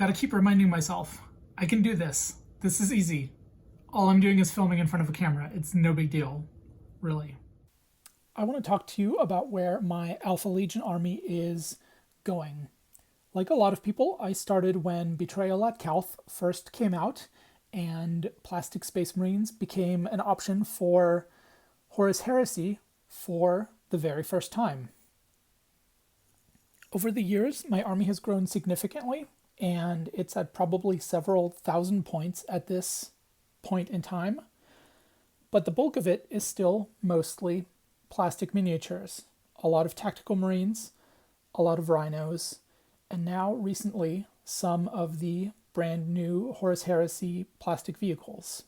Gotta keep reminding myself, I can do this. This is easy. All I'm doing is filming in front of a camera. It's no big deal, really. I want to talk to you about where my Alpha Legion army is going. Like a lot of people, I started when Betrayal at Calth first came out, and Plastic Space Marines became an option for Horus Heresy for the very first time. Over the years, my army has grown significantly, and it's at probably several thousand points at this point in time, but the bulk of it is still mostly plastic miniatures. A lot of tactical marines, a lot of rhinos, and now recently some of the brand new Horus Heresy plastic vehicles.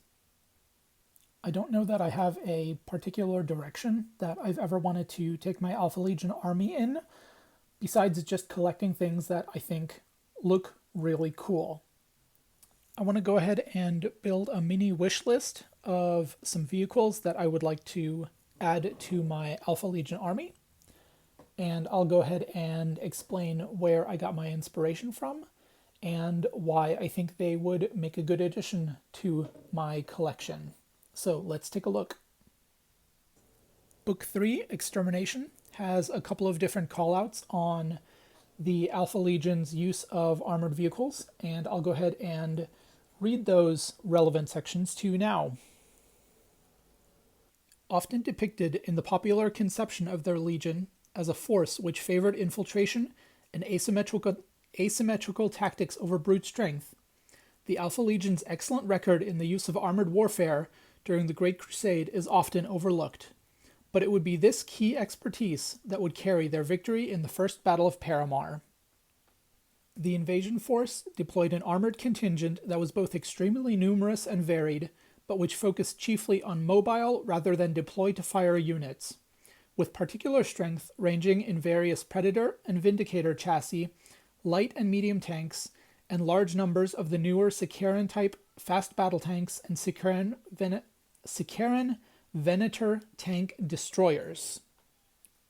I don't know that I have a particular direction that I've ever wanted to take my Alpha Legion army in, besides just collecting things that I think look really cool. I want to go ahead and build a mini wish list of some vehicles that I would like to add to my Alpha Legion army. And I'll go ahead and explain where I got my inspiration from and why I think they would make a good addition to my collection. So let's take a look. Book 3, Extermination, has a couple of different callouts on the Alpha Legion's use of armored vehicles, and I'll go ahead and read those relevant sections to you now. Often depicted in the popular conception of their legion as a force which favored infiltration and asymmetrical tactics over brute strength, the Alpha Legion's excellent record in the use of armored warfare during the Great Crusade is often overlooked. But it would be this key expertise that would carry their victory in the First Battle of Paramar. The invasion force deployed an armored contingent that was both extremely numerous and varied, but which focused chiefly on mobile rather than deploy-to-fire units, with particular strength ranging in various Predator and Vindicator chassis, light and medium tanks, and large numbers of the newer Sicaran-type fast battle tanks and Sicaran venator tank destroyers.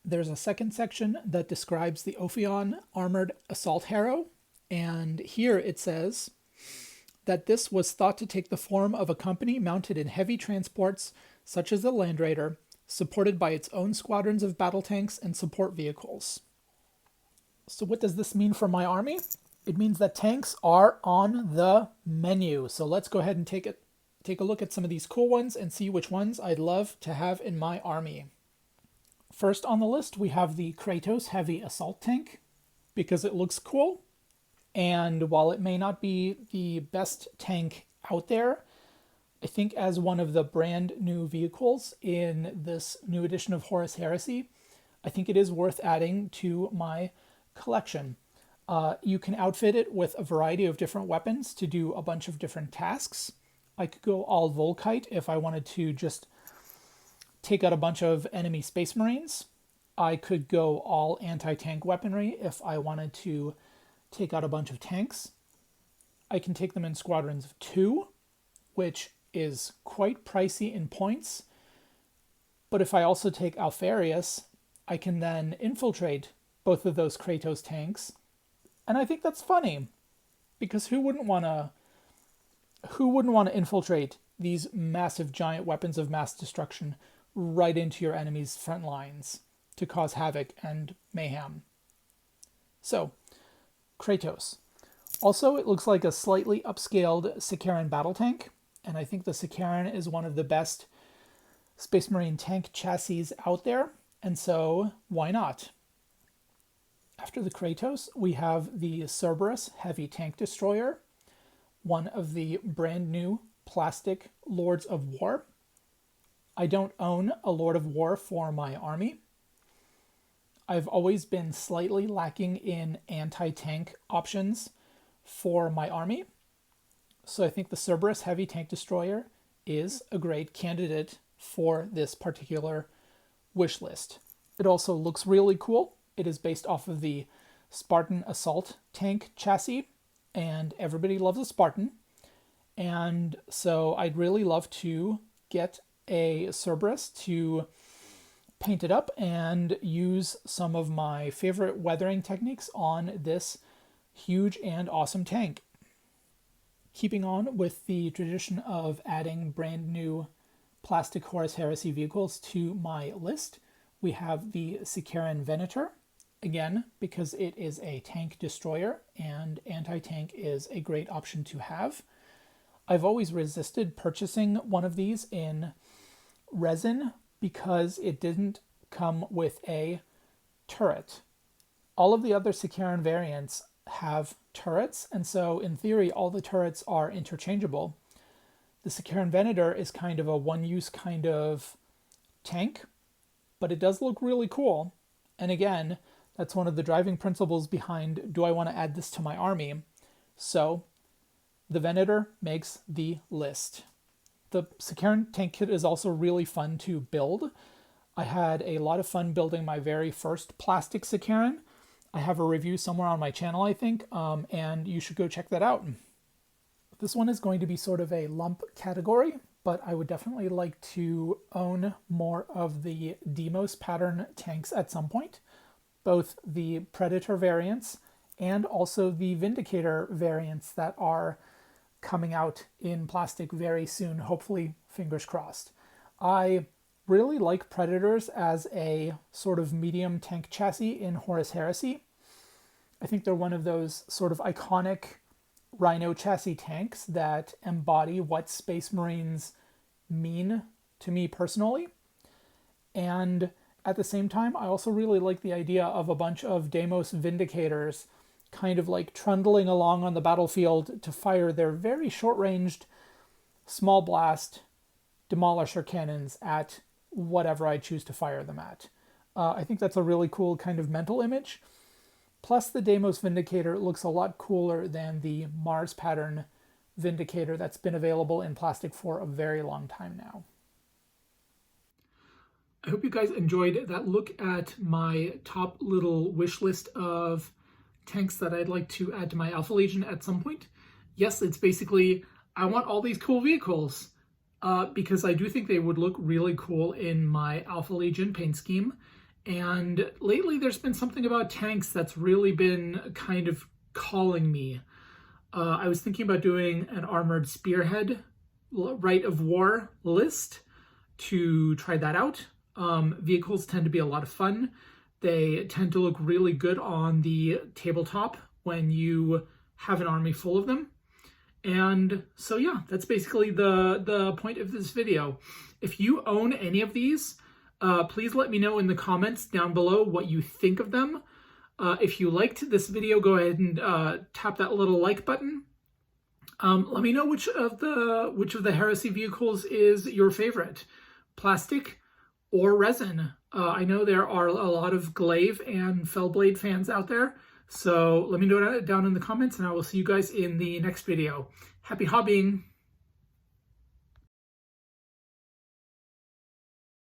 There's a second section that describes the Ophion armored assault harrow, and here it says that this was thought to take the form of a company mounted in heavy transports such as the Land Raider, supported by its own squadrons of battle tanks and support vehicles. So what does this mean for my army? It means that tanks are on the menu. So let's go ahead and take a look at some of these cool ones and see which ones I'd love to have in my army. First on the list, we have the Kratos Heavy Assault Tank, because it looks cool. And while it may not be the best tank out there, I think as one of the brand new vehicles in this new edition of Horus Heresy, I think it is worth adding to my collection. You can outfit it with a variety of different weapons to do a bunch of different tasks. I could go all Volkite if I wanted to just take out a bunch of enemy Space Marines. I could go all anti-tank weaponry if I wanted to take out a bunch of tanks. I can take them in squadrons of 2, which is quite pricey in points. But if I also take Alfarius, I can then infiltrate both of those Kratos tanks. And I think that's funny, because who wouldn't want to infiltrate these massive giant weapons of mass destruction right into your enemy's front lines to cause havoc and mayhem? So, Kratos. Also, it looks like a slightly upscaled Sicaran battle tank, and I think the Sicaran is one of the best Space Marine tank chassis out there, and so why not? After the Kratos, we have the Cerberus Heavy Tank Destroyer, one of the brand new plastic Lords of War. I don't own a Lord of War for my army. I've always been slightly lacking in anti-tank options for my army, so I think the Cerberus Heavy Tank Destroyer is a great candidate for this particular wish list. It also looks really cool. It is based off of the Spartan Assault Tank chassis, and everybody loves a Spartan. And so I'd really love to get a Cerberus to paint it up and use some of my favorite weathering techniques on this huge and awesome tank. Keeping on with the tradition of adding brand new plastic Horus Heresy vehicles to my list, we have the Sicaran Venator, again, because it is a tank destroyer and anti-tank is a great option to have. I've always resisted purchasing one of these in resin because it didn't come with a turret. All of the other Sicaran variants have turrets, and so in theory all the turrets are interchangeable. The Sicaran Venator is kind of a one-use kind of tank, but it does look really cool. And again, that's one of the driving principles behind, do I want to add this to my army? So the Venator makes the list. The Sicaran tank kit is also really fun to build. I had a lot of fun building my very first plastic Sicaran. I have a review somewhere on my channel, I think, and you should go check that out. This one is going to be sort of a lump category, but I would definitely like to own more of the Deimos pattern tanks at some point, both the Predator variants and also the Vindicator variants that are coming out in plastic very soon, hopefully, fingers crossed. I really like Predators as a sort of medium tank chassis in Horus Heresy. I think they're one of those sort of iconic Rhino chassis tanks that embody what Space Marines mean to me personally. And at the same time, I also really like the idea of a bunch of Deimos Vindicators kind of like trundling along on the battlefield to fire their very short-ranged small blast demolisher cannons at whatever I choose to fire them at. I think that's a really cool kind of mental image. Plus, the Deimos Vindicator looks a lot cooler than the Mars pattern Vindicator that's been available in plastic for a very long time now. I hope you guys enjoyed that look at my top little wish list of tanks that I'd like to add to my Alpha Legion at some point. Yes, it's basically, I want all these cool vehicles because I do think they would look really cool in my Alpha Legion paint scheme. And lately there's been something about tanks that's really been kind of calling me. I was thinking about doing an armored spearhead rite of war list to try that out. Vehicles tend to be a lot of fun. They tend to look really good on the tabletop when you have an army full of them. And so yeah, that's basically the point of this video. If you own any of these, please let me know in the comments down below what you think of them. If you liked this video, go ahead and tap that little like button. Let me know which of the Heresy vehicles is your favorite, plastic or resin. I know there are a lot of Glaive and Fellblade fans out there, so let me know down in the comments, and I will see you guys in the next video. Happy hobbying!